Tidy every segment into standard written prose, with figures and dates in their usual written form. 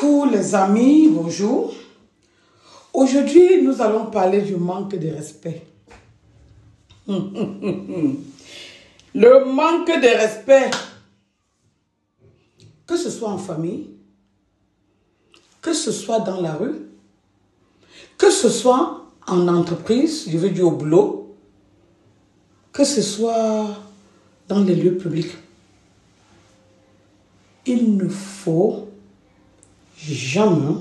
Coucou les amis, bonjour. Aujourd'hui, nous allons parler du manque de respect. Le manque de respect, que ce soit en famille, que ce soit dans la rue, que ce soit en entreprise, je veux dire au boulot, que ce soit dans les lieux publics. Il ne faut jamais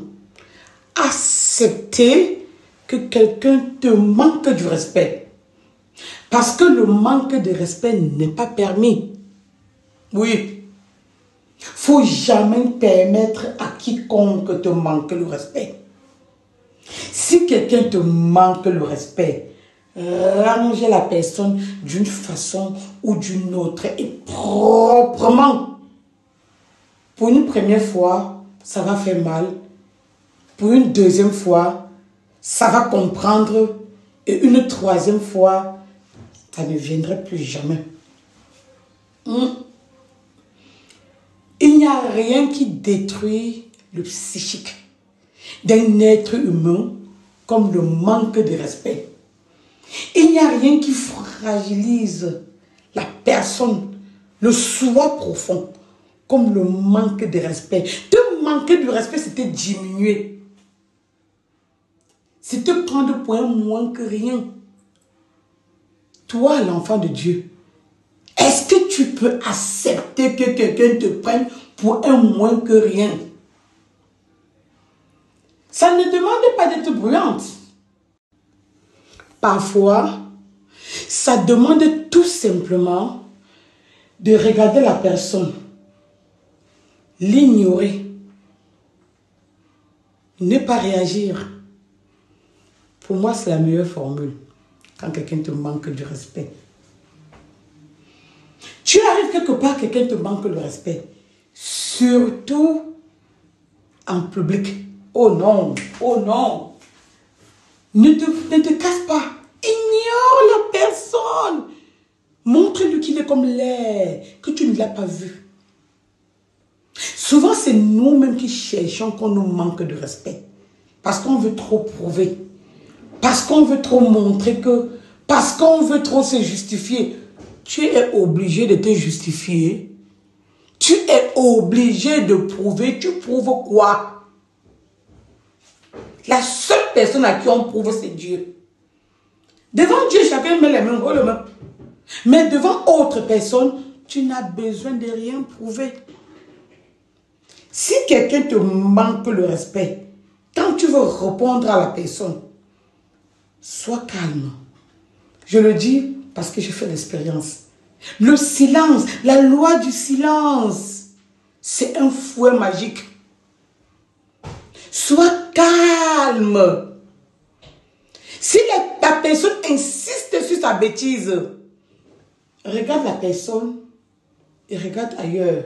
accepter que quelqu'un te manque du respect. Parce que le manque de respect n'est pas permis. Oui. Faut jamais permettre à quiconque te manque le respect. Si quelqu'un te manque le respect, range la personne d'une façon ou d'une autre et proprement. Pour une première fois, ça va faire mal. Pour une deuxième fois, ça va comprendre. Et une troisième fois, ça ne viendrait plus jamais. Il n'y a rien qui détruit le psychique d'un être humain comme le manque de respect. Il n'y a rien qui fragilise la personne, le soi profond, comme le manque de respect. Te manquer de respect, c'est te diminuer. C'est te prendre pour un moins que rien. Toi, l'enfant de Dieu, est-ce que tu peux accepter que quelqu'un te prenne pour un moins que rien? Ça ne demande pas d'être bruyante. Parfois, ça demande tout simplement de regarder la personne, l'ignorer, ne pas réagir. Pour moi, c'est la meilleure formule quand quelqu'un te manque du respect. Tu arrives quelque part, quelqu'un te manque le respect. Surtout en public. Oh non, oh non. Ne te casse pas. Ignore la personne. Montre-lui qu'il est comme l'air, que tu ne l'as pas vu. Souvent, c'est nous-mêmes qui cherchons qu'on nous manque de respect. Parce qu'on veut trop prouver. Parce qu'on veut trop montrer que... Parce qu'on veut trop se justifier. Tu es obligé de te justifier. Tu es obligé de prouver. Tu prouves quoi? La seule personne à qui on prouve, c'est Dieu. Devant Dieu, chacun met les mains. Mais devant autre personne, tu n'as besoin de rien prouver. Si quelqu'un te manque le respect, quand tu veux répondre à la personne, sois calme. Je le dis parce que j'ai fait l'expérience. Le silence, la loi du silence, c'est un fouet magique. Sois calme. Si la personne insiste sur sa bêtise, regarde la personne et regarde ailleurs.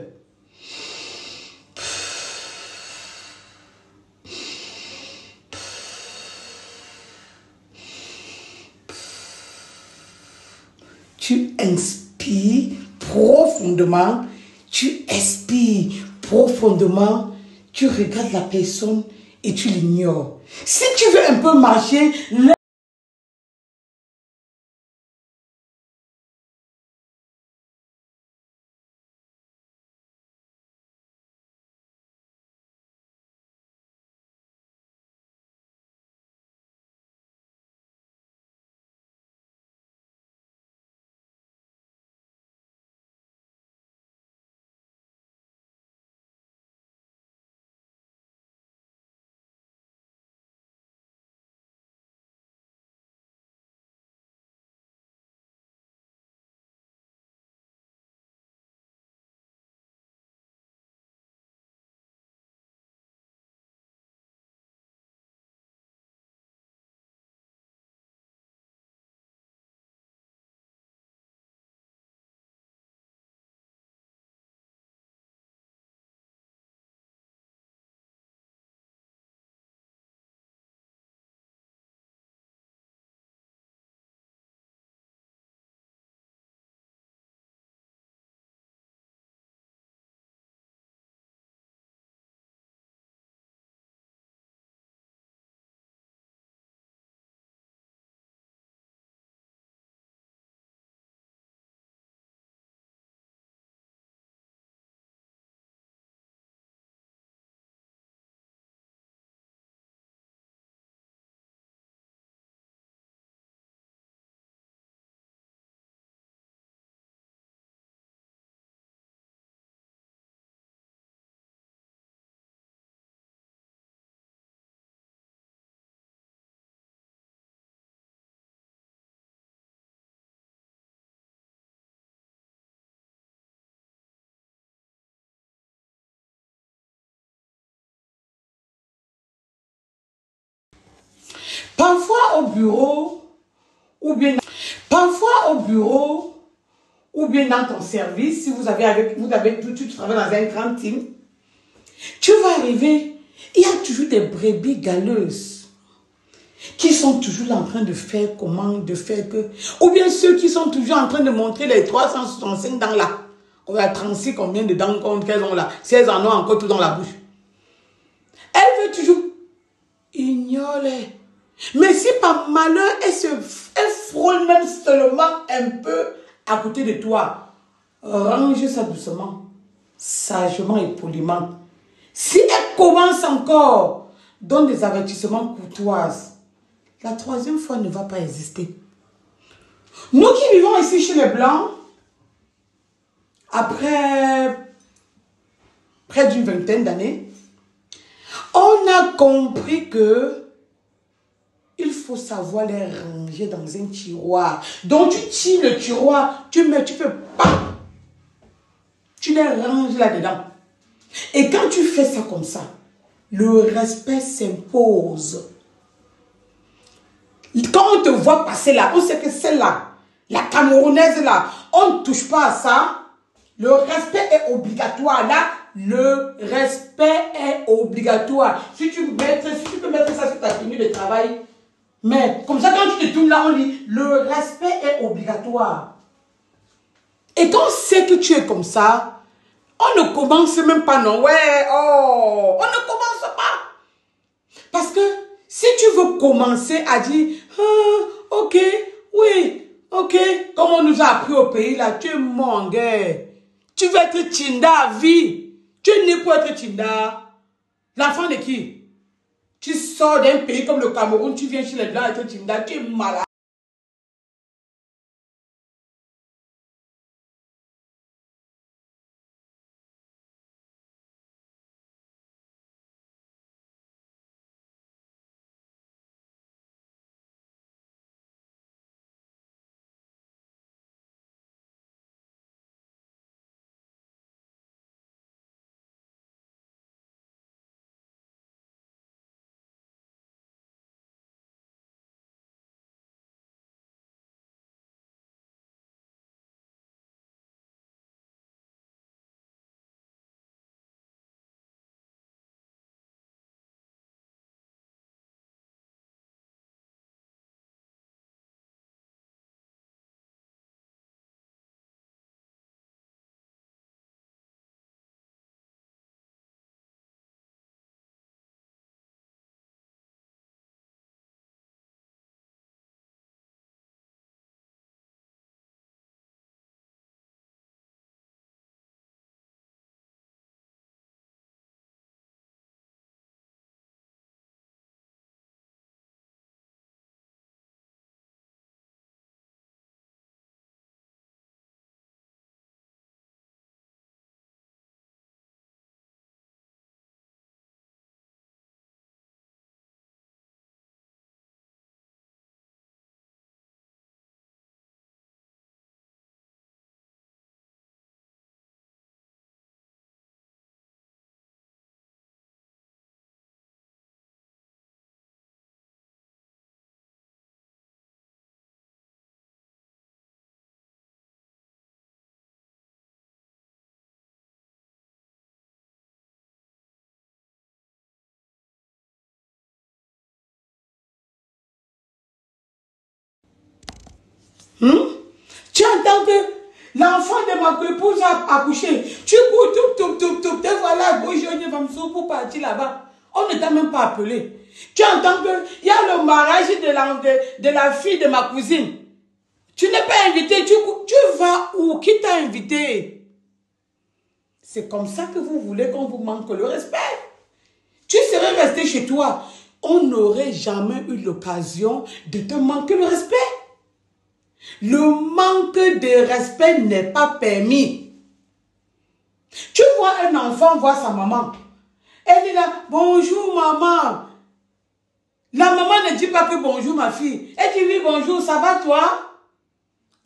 Tu inspires profondément, tu expires profondément, tu regardes la personne et tu l'ignores. Si tu veux un peu marcher, Parfois au bureau, ou bien dans ton service, si tu travailles dans un grand team, tu vas arriver, il y a toujours des brebis galeuses qui sont toujours là en train de faire comment, de faire que, ou bien ceux qui sont toujours en train de montrer les 365 dents là. On a 36 combien de dents qu'elles ont là, si elles en ont encore tout dans la bouche. Elle veut toujours ignorer. Mais si par malheur, elle frôle même seulement un peu à côté de toi, range ça doucement, sagement et poliment. Si elle commence encore, donne des avertissements courtoises. La troisième fois ne va pas exister. Nous qui vivons ici chez les Blancs, après près d'une vingtaine d'années, on a compris que il faut savoir les ranger dans un tiroir. Donc tu tires le tiroir, tu fais pas. Tu les ranges là-dedans. Et quand tu fais ça comme ça, le respect s'impose. Quand on te voit passer là, on sait que celle-là, la Camerounaise là, on ne touche pas à ça. Le respect est obligatoire. Là, le respect est obligatoire. Si tu peux mettre ça sur ta tenue de travail, mais comme ça, quand tu te tournes là, on dit, le respect est obligatoire. Et quand on sait que tu es comme ça, on ne commence même pas, non, ouais, oh, on ne commence pas. Parce que si tu veux commencer à dire, ah, ok, oui, ok, comme on nous a appris au pays là, tu es mon gars. Tu veux être Tchinda à vie. Tu es né pour être Tchinda. L'enfant de qui? Tu sors d'un pays comme le Cameroun, tu viens chez les Blancs être Tchinda, tu es malade. Tu entends que l'enfant de ma épouse a accouché. Tu cours, tout, te voilà, Bojogne va me sauver pour partir là-bas. On ne t'a même pas appelé. Tu entends qu'il y a le mariage de la fille de ma cousine. Tu n'es pas invité, tu vas où? Qui t'a invité? C'est comme ça que vous voulez qu'on vous manque le respect. Tu serais resté chez toi. On n'aurait jamais eu l'occasion de te manquer le respect. Le manque de respect n'est pas permis. Tu vois un enfant voir sa maman. Elle dit là, bonjour maman. La maman ne dit pas que bonjour ma fille. Elle dit oui bonjour, ça va toi?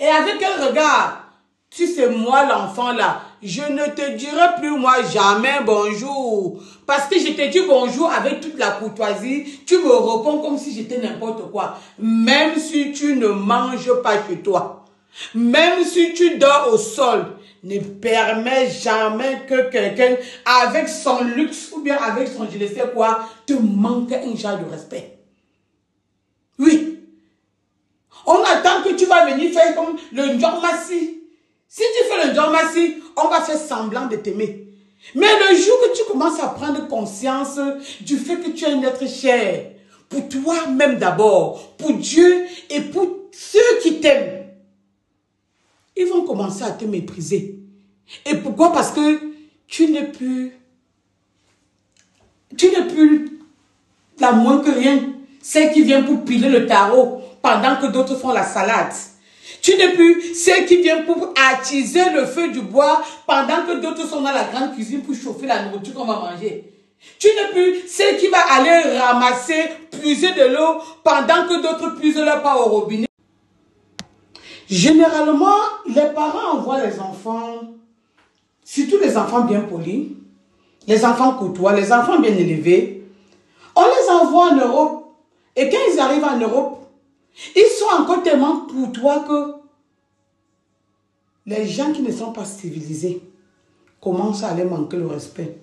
Et avec un regard, Si c'est moi l'enfant là, je ne te dirai plus moi jamais bonjour. Parce que je te dis bonjour avec toute la courtoisie, tu me réponds comme si j'étais n'importe quoi. Même si tu ne manges pas chez toi, même si tu dors au sol, ne permets jamais que quelqu'un avec son luxe ou bien avec son je ne sais quoi te manque un genre de respect. Oui. On attend que tu vas venir faire comme le Ndjormassi. Si tu fais le Ndjormassi, on va faire semblant de t'aimer. Mais le jour que tu commences à prendre conscience du fait que tu es un être cher, pour toi-même d'abord, pour Dieu et pour ceux qui t'aiment, ils vont commencer à te mépriser. Et pourquoi? Parce que tu n'es plus la moins que rien. Celle qui vient pour piler le tarot pendant que d'autres font la salade. Tu n'es plus celle qui vient pour attiser le feu du bois pendant que d'autres sont dans la grande cuisine pour chauffer la nourriture qu'on va manger. Tu n'es plus celle qui va aller ramasser, puiser de l'eau pendant que d'autres puisent leur part au robinet. Généralement, les parents envoient les enfants, surtout les enfants bien polis, les enfants courtois, les enfants bien élevés. On les envoie en Europe. Et quand ils arrivent en Europe, ils sont encore tellement courtois que les gens qui ne sont pas civilisés commencent à leur manquer le respect.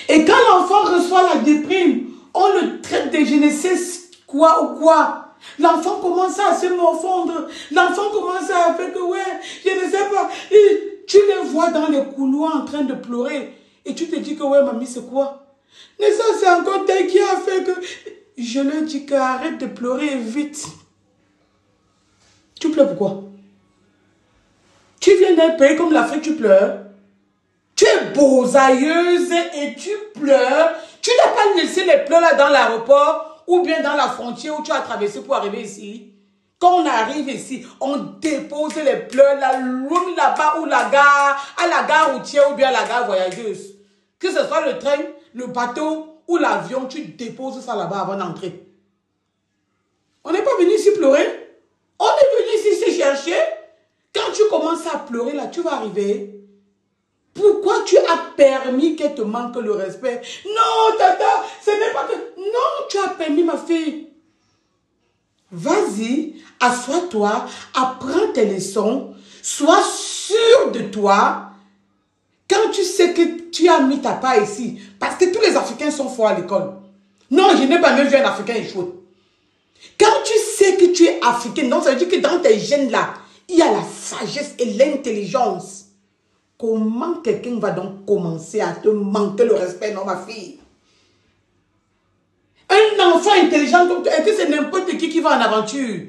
Et quand l'enfant reçoit la déprime, on le traite de je ne sais quoi ou quoi. L'enfant commence à se morfondre. L'enfant commence à faire que, ouais, je ne sais pas. Et tu les vois dans les couloirs en train de pleurer. Et tu te dis que, ouais, mamie, c'est quoi? Mais ça, c'est encore tel qui a fait que... Je leur dis qu'arrête de pleurer vite. Tu pleures pourquoi? Tu viens d'un pays comme l'Afrique, tu pleures. Tu es beausailleuse et tu pleures. Tu n'as pas laissé les pleurs là dans l'aéroport ou bien dans la frontière où tu as traversé pour arriver ici. Quand on arrive ici, on dépose les pleurs là-bas ou la gare, à la gare routière ou bien à la gare voyageuse. Que ce soit le train, le bateau ou l'avion, tu déposes ça là-bas avant d'entrer. On n'est pas venu ici pleurer. On est venu ici se chercher. Quand tu commences à pleurer là, tu vas arriver. Pourquoi tu as permis qu'elle te manque le respect? Non, tata, ce n'est pas que... Non, tu as permis, ma fille. Vas-y, assois-toi, apprends tes leçons, sois sûr de toi. Quand tu sais que tu as mis ta part ici, parce que tous les Africains sont forts à l'école. Non, je n'ai pas même vu un Africain échouer. Quand tu sais que tu es Africain, donc ça veut dire que dans tes gènes là, il y a la sagesse et l'intelligence. Comment quelqu'un va donc commencer à te manquer le respect, non, ma fille? Un enfant intelligent comme toi, est-ce que c'est n'importe qui va en aventure?